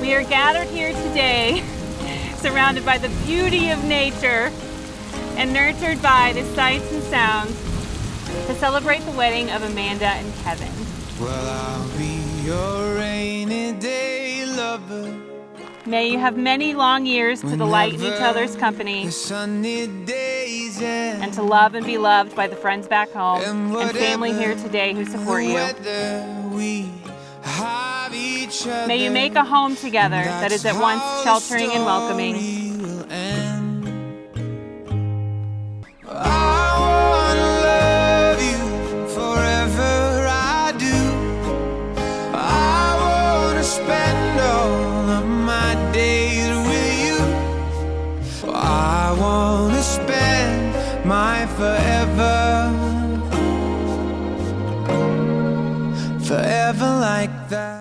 We are gathered here today, surrounded by the beauty of nature and nurtured by the sights and sounds to celebrate the wedding of Amanda and Kevin. Well, I'll be your rainy day lover. May you have many long years to delight in each other's company and to love and be loved by the friends back home and family here today who support you. May you make a home together that is at once sheltering and welcoming. I wanna love you forever, I do. I wanna spend all of my days with you. I wanna spend my forever like that.